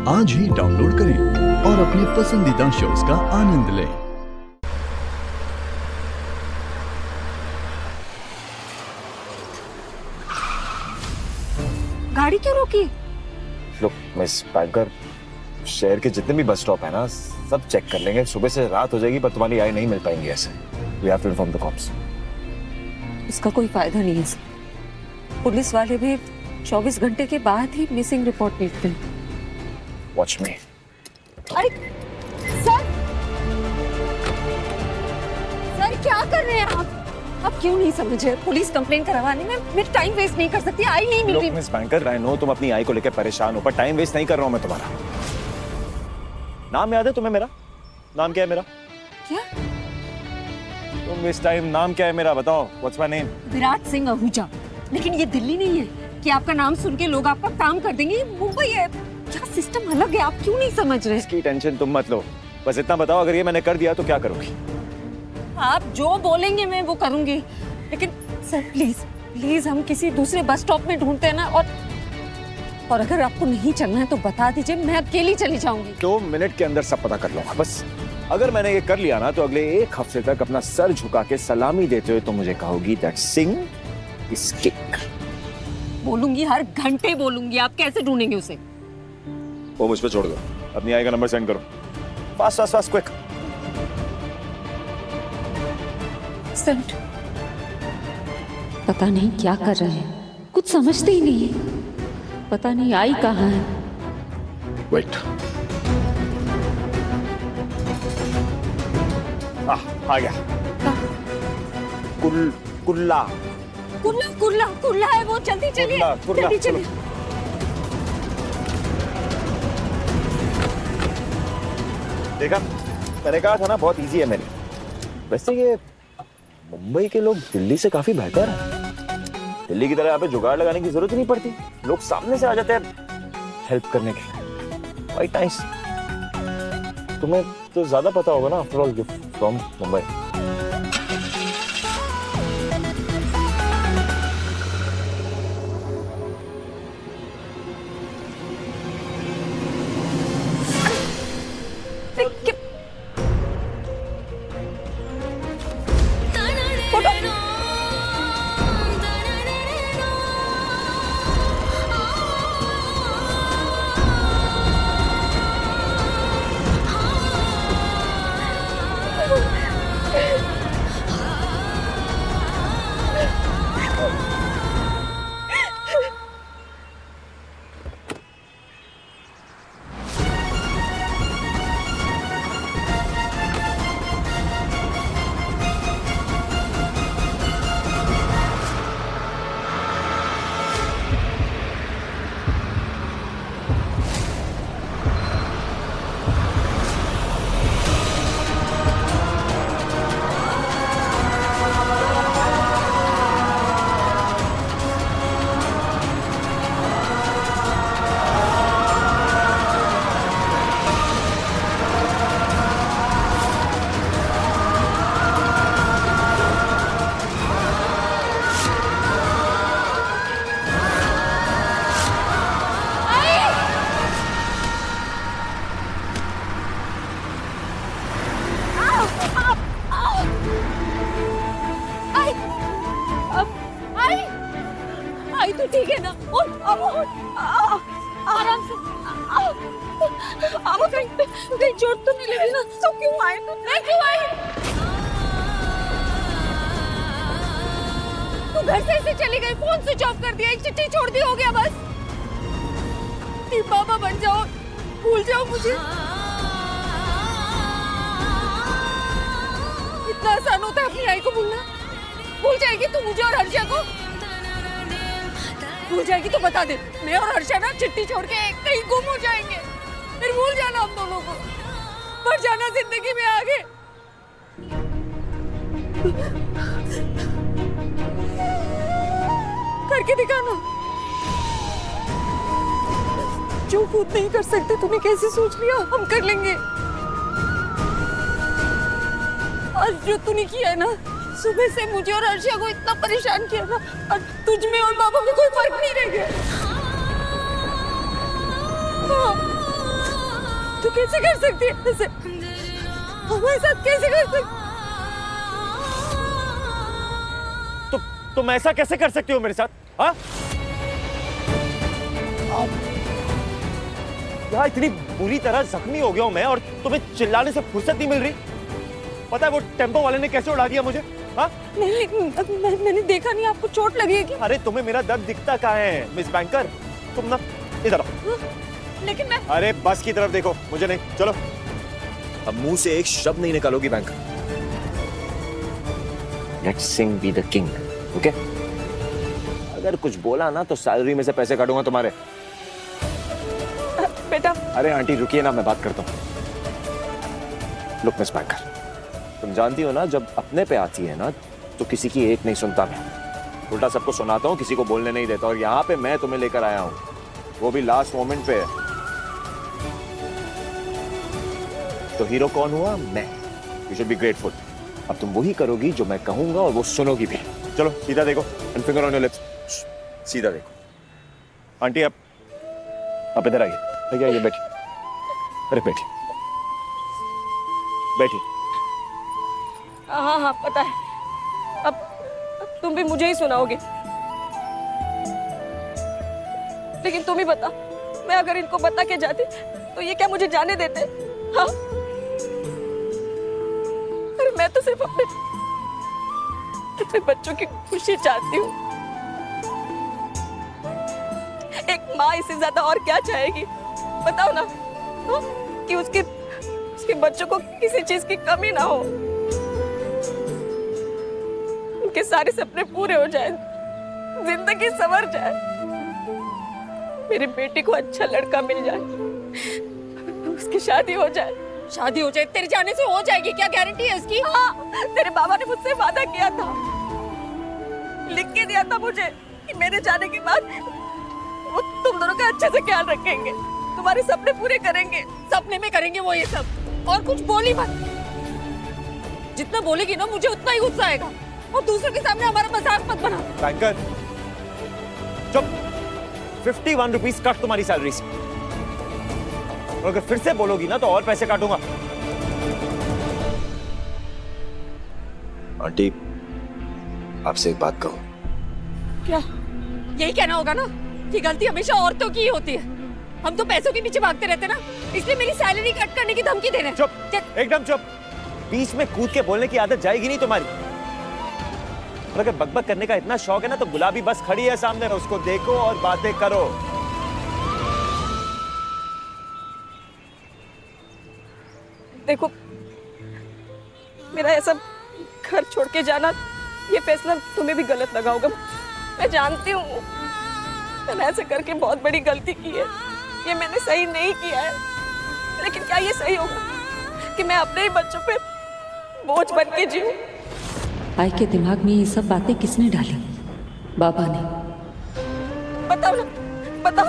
आज ही डाउनलोड करें और अपने पसंदीदा शोज का आनंद लें। गाड़ी क्यों रोकी? लोग मिस बैंकर, शहर के जितने भी बस स्टॉप है ना, सब चेक कर लेंगे। सुबह से रात हो जाएगी पर तुम्हारी आई नहीं मिल पाएंगी ऐसे। We have to inform the cops. इसका कोई फायदा नहीं है सर। पुलिस वाले भी 24 घंटे के बाद ही मिसिंग रिपोर्ट लिखते हैं। वॉच मी। अरे सर, सर क्या कर रहे हैं आप क्यों नहीं समझ रहे? पुलिस कंप्लेन करवाने में मैं टाइम वेस्ट नहीं कर सकती। आई नहीं मिल रही। मिस बैंकर, आई नो तुम अपनी आई को लेकर परेशान हो, पर टाइम वेस्ट नहीं कर रहा हूं मैं तुम्हारा। नाम याद है तुम्हें मेरा? नाम क्या है मेरा? क्या? तुम इस टाइम नाम क्या है मेरा बताओ? What's my name? Virat Singh Ahuja. लेकिन ये दिल्ली नहीं है कि आपका नाम सुन के लोग आपका काम कर देंगे। ये मुंबई है, क्या सिस्टम अलग है। आप क्यों नहीं समझ रहे? इसकी टेंशन तुम मत लो, बस इतना बताओ अगर ये मैंने कर दिया तो क्या करोगी? आप जो बोलेंगे मैं वो करूंगी। लेकिन सर प्लीज प्लीज हम किसी दूसरे बस स्टॉप में ढूंढते हैं ना। और अगर आपको नहीं चलना है तो बता दीजिए, मैं अकेली चली जाऊंगी। 2 मिनट के अंदर सब पता कर लूंगा। बस अगर मैंने ये कर लिया ना तो अगले 1 हफ्ते तक अपना सर झुका के सलामी देते हुए तो मुझे कहोगी दैट सिंह इज किंग। बोलूंगी, हर घंटे बोलूंगी। आप कैसे ढूंढेंगे उसे? वो मुझ पे छोड़ दो, अपनी आई का नंबर सेंड करो। Fast fast fast quick. Send. पता नहीं क्या कर रहे हैं, कुछ समझते ही नहीं है। पता नहीं आई कहाँ है। वेट। आ गया। कुल्ला कुल्ला कुल्ला कुल्ला है वो। जल्दी चलिए, जल्दी चलिए। देखा, मैंने कहा था ना बहुत इजी है मेरी। वैसे ये मुंबई के लोग दिल्ली से काफी बेहतर हैं। दिल्ली की तरह यहाँ पे जुगाड़ लगाने की जरूरत ही नहीं पड़ती, लोग सामने से आ जाते हैं हेल्प करने के लिए। Quite nice. तुम्हें तो ज्यादा पता होगा ना, after all you from Mumbai. आई तो ठीक है ना? आराम से। कहीं चोट तो नहीं लगी ना? तो क्यों आए? मैं क्यों आई? तू घर से ऐसे चली गई, फोन स्विच ऑफ कर दिया, एक चिट्ठी छोड़ दी, हो गया बस। बाबा बन जाओ, भूल जाओ मुझे। इतना आसान होता है अपनी आई को भूलना? भूल जाएगी तू मुझे और हर्षा को? भूल जाएगी तो बता दे, मैं और हर्षा ना चिट्ठी छोड़ के कहीं गुम हो जाएंगे। फिर भूल जाना हम दोनों को, बढ़ जाना जिंदगी में आगे। करके दिखाना। जो खुद नहीं कर सकते तूने कैसे सोच लिया हम कर लेंगे। और जो तूने किया है ना, सुबह से मुझे और हर्षा को इतना परेशान किया ना, और तुझ में और बाबा में कोई फर्क नहीं रह गया। कैसे कर सकती है ऐसे? हमारे साथ कैसे कर सकती? तो तुम ऐसा कैसे कर सकती हो मेरे साथ? हाँ? यहाँ इतनी बुरी तरह जख्मी हो गया हूं मैं और तुम्हें चिल्लाने से फुर्सत नहीं मिल रही। पता है वो टेम्पो वाले ने कैसे उड़ा दिया मुझे? हाँ? मैंने देखा नहीं, आपको चोट लगी है क्या? अरे तुम्हें मेरा दर्द दिखता कहाँ है मिस बैंकर? तुम ना इधर आओ। लेकिन मैं अरे बस की तरफ देखो, मुझे नहीं। चलो अब मुंह से एक शब्द नहीं निकालोगी banker. Let's sing be the king, okay? अगर कुछ बोला ना तो सैलरी में से पैसे काटूंगा तुम्हारे। बेटा अरे आंटी रुकिए ना, मैं बात करता हूँ। लुक मिस बैंकर, तुम जानती हो ना जब अपने पे आती है ना तो किसी की एक नहीं सुनता मैं, उल्टा सबको सुनाता हूँ, किसी को बोलने नहीं देता। और यहाँ पे मैं तुम्हें लेकर आया हूँ, वो भी लास्ट मोमेंट पे। तो हीरो कौन हुआ? मैं। You should be grateful. अब तुम वही करोगी जो मैं कहूंगा और वो सुनोगी भी। चलो सीधा देखो, and finger on your lips. सीधा देखो। आंटी आप इधर आइए। भैया ये बैठिए। अरे बैठिए बैठिए। हाँ हाँ पता है। अब तुम भी मुझे ही सुनाओगे, लेकिन तुम ही बता, मैं अगर इनको बता के जाती तो ये क्या मुझे जाने देते? हाँ? अरे मैं तो सिर्फ अपने बच्चों की खुशी चाहती हूँ। एक माँ इससे ज्यादा और क्या चाहेगी? बताओ ना। हाँ? कि उसके बच्चों को किसी चीज की कमी ना हो, उनके सारे सपने पूरे हो जाए, जिंदगी संवर जाए, मेरी बेटी को अच्छा लड़का मिल जाए, उसकी शादी हो जाए। शादी हो जाए? तेरे जाने से हो जाएगी? क्या गारंटी है उसकी? हाँ, तेरे बाबा ने मुझसे वादा किया था, लिख के दिया था मुझे कि मेरे जाने के बाद वो तुम दोनों का अच्छे से ख्याल रखेंगे, तुम्हारे सपने पूरे करेंगे। सपने में करेंगे वो ये सब, और कुछ बोली मत। जितना बोलेगी ना मुझे उतना ही गुस्सा आएगा, और दूसरों के सामने हमारा मजाक मत बना। बैंकर चुप। 51 रुपीज कट तुम्हारी सैलरी से, और अगर फिर से बोलोगी ना तो और पैसे काटूंगा। आंटी आपसे एक बात कहूं। क्या? यही कहना होगा ना कि गलती हमेशा औरतों की ही होती है। हम तो पैसों के पीछे भागते रहते ना, इसलिए मेरी सैलरी कट करने की धमकी दे रहे हैं। चुप, एकदम चुप। बीच में कूद के बोलने की आदत जाएगी नहीं तुम्हारी। और अगर बकबक करने का इतना शौक है ना तो गुलाबी बस खड़ी है सामने, उसको देखो और बातें करो। देखो, मेरा ऐसा घर छोड़ के जाना, ये फैसला तुम्हें भी गलत लगा होगा, मैं जानती हूँ। मैंने ऐसे करके बहुत बड़ी गलती की है, ये मैंने सही नहीं किया है। लेकिन क्या ये सही होगा कि मैं अपने ही बच्चों पे बोझ बन के जीऊं? आई के दिमाग में ये सब बातें किसने डाली? बाबा ने। बताओ ना, बताओ।